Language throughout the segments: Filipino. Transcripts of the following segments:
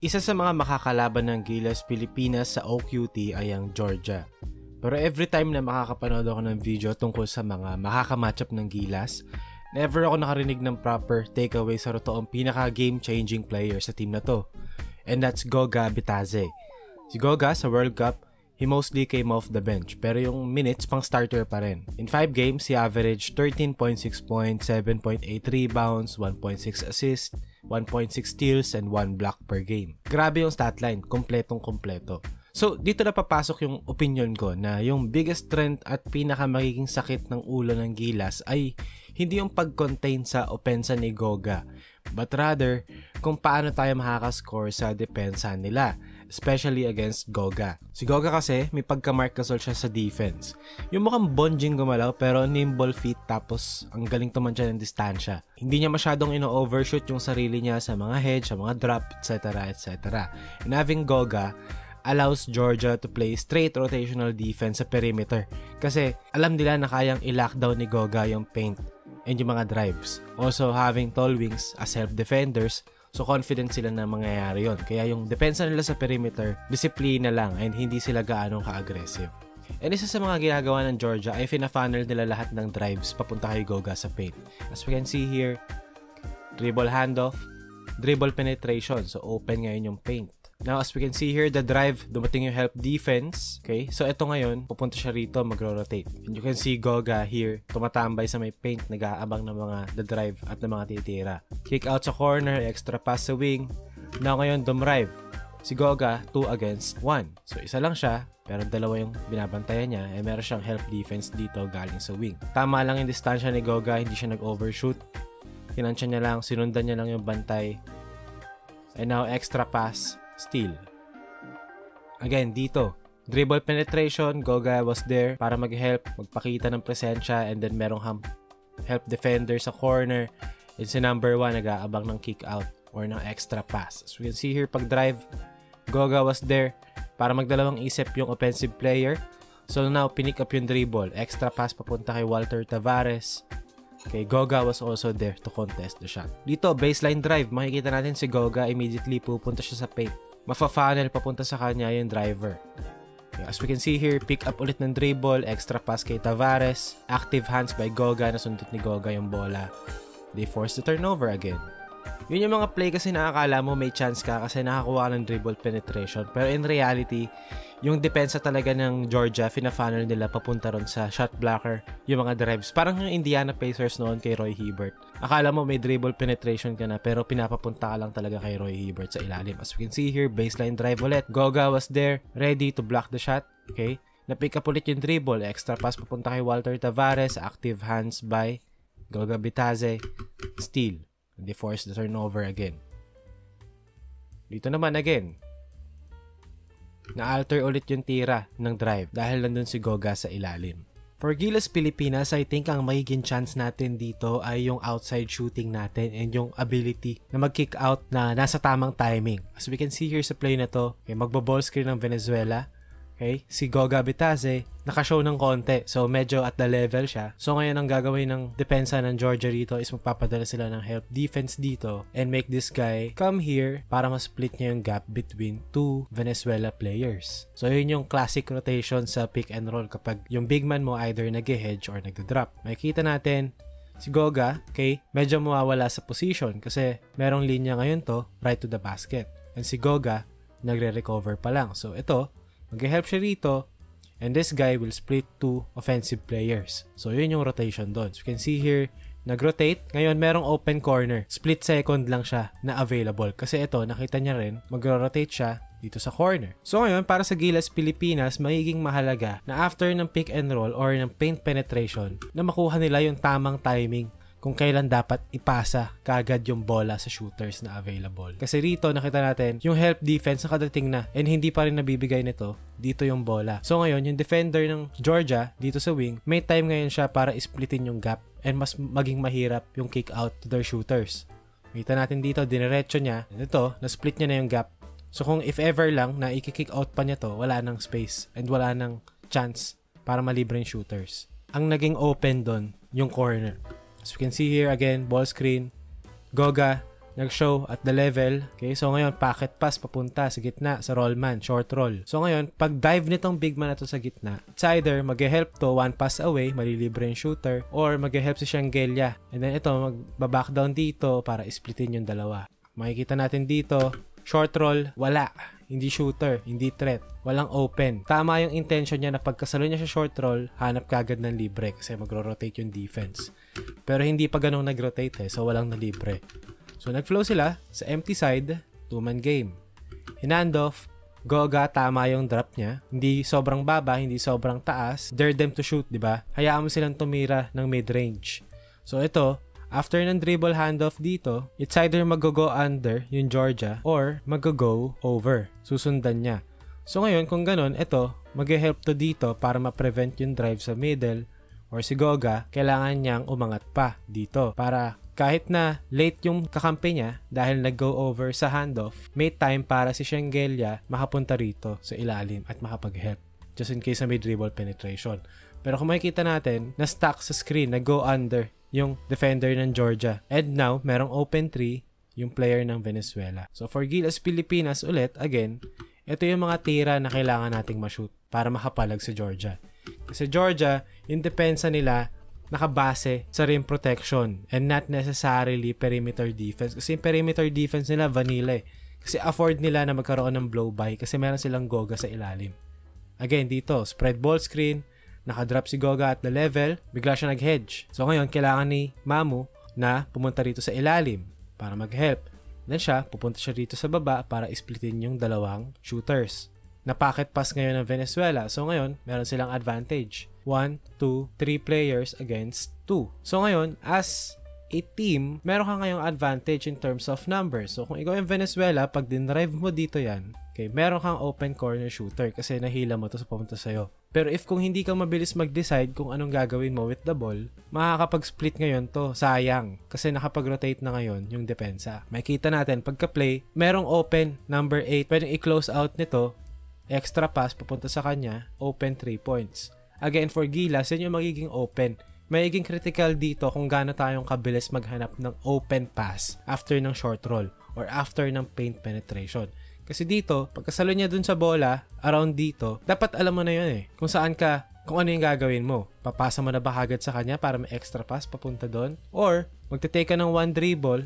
Isa sa mga makakalaban ng Gilas Pilipinas sa OQT ay ang Georgia. Pero every time na makakapanood ako ng video tungkol sa mga makakamatchup ng Gilas, never ako nakarinig ng proper takeaway sa totoong pinaka-game-changing player sa team na to. And that's Goga Bitadze. Si Goga sa World Cup, he mostly came off the bench, pero yung minutes pang starter pa rin. In 5 games, he averaged 13.6 points, 7.8 rebounds, 1.6 assists, 1.6 steals, and 1 block per game. Grabe yung statline, kompletong-kompleto. So, dito na papasok yung opinion ko na yung biggest trend at pinaka magiging sakit ng ulo ng Gilas ay hindi yung pag-contain sa opensa ni Goga, but rather kung paano tayo makakascore sa depensa nila, especially against Goga. Si Goga kasi may pagka-Marc Gasol siya sa defense. Yung mukhang bonjing gumalaw pero nimble feet tapos ang galing tumansya ng distansya. Hindi niya masyadong ino-overshoot yung sarili niya sa mga head, sa mga drop, etc. etc. And having Goga allows Georgia to play straight rotational defense sa perimeter kasi alam nila na kayang i-lockdown ni Goga yung paint and yung mga drives. Also, having tall wings as help defenders, so confident sila na mangyayari yon. Kaya yung depensa nila sa perimeter, disiplina lang and hindi sila gaano ka-aggressive. And isa sa mga ginagawa ng Georgia ay fina-funnel nila lahat ng drives papunta kay Goga sa paint. As we can see here, dribble handoff, dribble penetration, so open ngayon yung paint. Now, as we can see here, the drive, dumating yung help defense. Okay? So, ito ngayon, pupunta siya rito, magro-rotate. And you can see Goga here, tumatambay sa may paint, nag-aabang ng mga the drive at ng mga titira. Kick out sa corner, extra pass sa wing. Now, ngayon, dumrive. Si Goga, 2 against 1. So, isa lang siya, pero dalawa yung binabantayan niya. Eh, meron siyang help defense dito galing sa wing. Tama lang yung distansya ni Goga, hindi siya nag-overshoot. Tinansya niya lang, sinundan niya lang yung bantay. And now, extra pass. Steal. Again, dito, dribble penetration, Goga was there para mag-help, magpakita ng presensya, and then merong help defender sa corner. And si number 1 nag-aabang ng kick out or ng extra pass. As we can see here, pag drive, Goga was there para magdalawang isip yung offensive player. So now, pinick up yung dribble. Extra pass papunta kay Walter Tavares. Okay, Goga was also there to contest the shot. Dito, baseline drive. Makikita natin si Goga immediately pupunta siya sa paint. Mafa-funnel papunta sa kanya yung driver. Okay, as we can see here, pick up ulit ng dribble, extra pass kay Tavares, active hands by Goga, nasundot ni Goga yung bola. They force the turnover again. Yun yung mga play kasi nakakala mo may chance ka kasi nakakuha ng dribble penetration. Pero in reality, yung depensa talaga ng Georgia, fina-funnel nila papunta ron sa shot blocker, yung mga drives. Parang yung Indiana Pacers noon kay Roy Hibbert. Akala mo may dribble penetration ka na pero pinapapunta ka lang talaga kay Roy Hibbert sa ilalim. As we can see here, baseline drive ulit. Goga was there, ready to block the shot. Okay? Na-pick up ulit yung dribble. Extra pass papunta kay Walter Tavares. Active hands by Goga Bitadze. Steal. And they force the turnover again. Dito naman again. Na-alter ulit yung tira ng drive dahil nandun si Goga sa ilalim. For Gilas Pilipinas, I think ang magiging chance natin dito ay yung outside shooting natin and yung ability na mag-kick out na nasa tamang timing. As we can see here sa play na to, okay, magbo-ball screen ng Venezuela. Okay, si Goga Bitadze naka-show ng konti. So, medyo at the level siya. So, ngayon ang gagawin ng depensa ng Georgia dito is magpapadala sila ng help defense dito and make this guy come here para ma-split niya yung gap between two Venezuela players. So, yun yung classic rotation sa pick and roll kapag yung big man mo either nag-hedge or nag-drop. Makikita natin si Goga, okay, medyo mawawala sa position kasi merong linya ngayon to right to the basket. And si Goga, nagre-recover pa lang. So, ito, mag-help siya rito and this guy will split two offensive players. So, yun yung rotation doon. So, you can see here, nag-rotate. Ngayon, merong open corner. Split second lang siya na available. Kasi ito, nakita niya rin, mag-rotate siya dito sa corner. So, ngayon, para sa Gilas Pilipinas, magiging mahalaga na after ng pick and roll or ng paint penetration, na makuha nila yung tamang timing kung kailan dapat ipasa kaagad yung bola sa shooters na available. Kasi rito nakita natin yung help defense nakadating na and hindi pa rin nabibigay nito dito yung bola. So ngayon yung defender ng Georgia dito sa wing, may time ngayon siya para isplitin yung gap and mas maging mahirap yung kick out to their shooters. Kita natin dito, diniretso niya. Ito, na-split niya na yung gap. So kung if ever lang na i-kick out pa niya to, wala nang space and wala nang chance para malibre yung shooters. Ang naging open doon, yung corner. As we can see here again, ball screen. Goga nag-show at the level. Okay, so ngayon, pocket pass papunta sa gitna, sa rollman, short roll. So ngayon, pag dive nitong big man na to sa gitna, it's either mag-help to one pass away, malilibre yung shooter, or mag-help si Shangelia. And then ito, mag-back down dito para isplitin yung dalawa. Makikita natin dito, short roll, wala. Hindi shooter, hindi threat. Walang open. Tama yung intention niya na pagkasalo niya sa short roll, hanap kagad ng libre kasi magro-rotate yung defense. Pero hindi pa ganun nag-rotate so walang na libre. So nag-flow sila sa empty side, 2-man game. Hinandoff, Goga, tama yung drop niya. Hindi sobrang baba, hindi sobrang taas. Dare them to shoot, di ba? Hayaan mo silang tumira ng mid-range. So ito, after ng dribble handoff dito, it's either mag-go under yung Georgia or mag-go over. Susundan niya. So ngayon, kung ganun, ito, mag-help to dito para ma-prevent yung drive sa middle or si Goga, kailangan niyang umangat pa dito para kahit na late yung kakampi niya dahil nag-go over sa handoff, may time para si Shangelia makapunta rito sa ilalim at makapag-help just in case na may dribble penetration. Pero kung makikita natin, na-stuck sa screen, nag-go under yung defender ng Georgia. And now, merong open 3 yung player ng Venezuela. So for Gilas Pilipinas ulit, again, ito yung mga tira na kailangan nating ma-shoot para makapalag si Georgia. Kasi Georgia, yung depensa nila nakabase sa rim protection and not necessarily perimeter defense. Kasi yung perimeter defense nila vanilla Kasi afford nila na magkaroon ng blow by kasi meron silang Goga sa ilalim. Again, dito, spread ball screen, nakadrop si Goga at the level, bigla siya nag-hedge. So ngayon, kailangan ni Mamu na pumunta rito sa ilalim para mag-help. Then siya, pupunta siya rito sa baba para isplitin yung dalawang shooters. Na-pocket pass ngayon ng Venezuela. So ngayon, meron silang advantage. 1, 2, 3 players against 2. So ngayon, as a team, meron ka ngayong advantage in terms of numbers. So kung ikaw yung Venezuela, pag dinrive mo dito yan, okay, meron kang open corner shooter kasi nahila mo to sa pumunta sa'yo. Pero if kung hindi ka mabilis mag-decide kung anong gagawin mo with the ball, makakapag-split ngayon to. Sayang. Kasi nakapag-rotate na ngayon yung depensa. Makikita natin, pagka-play, merong open, number 8. Pwedeng i-close out nito, extra pass, papunta sa kanya, open 3 points. Again, for Gilas, yun yung magiging open. Magiging critical dito kung gaano tayong kabilis maghanap ng open pass after ng short roll or after ng paint penetration. Kasi dito, pagkasalo niya dun sa bola, around dito, dapat alam mo na yun kung saan ka, kung ano yung gagawin mo. Papasa mo na ba agad sa kanya para may extra pass papunta doon? Or, magte-take ka ng one dribble,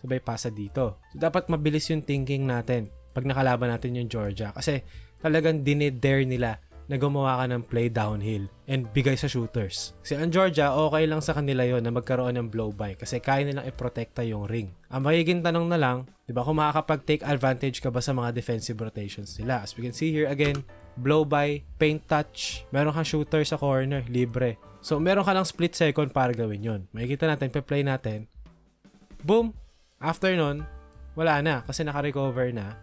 sabay pasa dito. So, dapat mabilis yung thinking natin pag nakalaban natin yung Georgia. Kasi talagang dinidare nila na gumawa ka ng play downhill and bigay sa shooters. Kasi ang Georgia, okay lang sa kanila yon na magkaroon ng blow by kasi kaya nilang iprotekta yung ring. Ang magiging tanong na lang, di ba, kung makakapag-take advantage ka ba sa mga defensive rotations nila? As we can see here again, blow by, paint touch, meron kang shooter sa corner, libre. So meron ka lang split second para gawin yon. Makikita natin, pe-play natin. Boom! After nun, wala na kasi naka-recover na.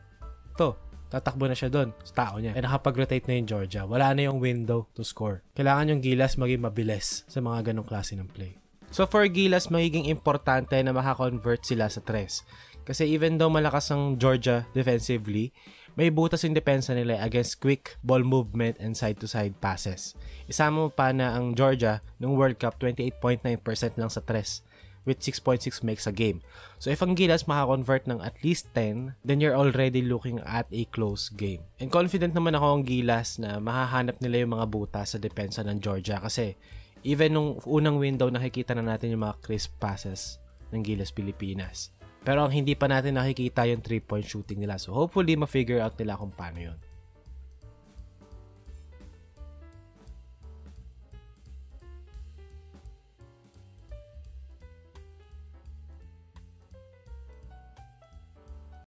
To, tatakbo na siya doon sa tao niya. Nakapag-rotate na yung Georgia. Wala na yung window to score. Kailangan yung Gilas maging mabilis sa mga ganong klase ng play. So for Gilas, magiging importante na makakonvert sila sa tres. Kasi even though malakas ang Georgia defensively, may butas yung depensa nila against quick ball movement and side-to-side passes. Isama mo pa na ang Georgia nung World Cup, 28.9% lang sa tres, with 6.6 makes a game. So if ang Gilas makakonvert ng at least 10, then you're already looking at a close game. And confident naman ako ang Gilas na mahahanap nila yung mga butas sa depensa ng Georgia kasi even nung unang window nakikita na natin yung mga crisp passes ng Gilas Pilipinas. Pero ang hindi pa natin nakikita yung 3-point shooting nila. So hopefully ma-figure out nila kung paano yun.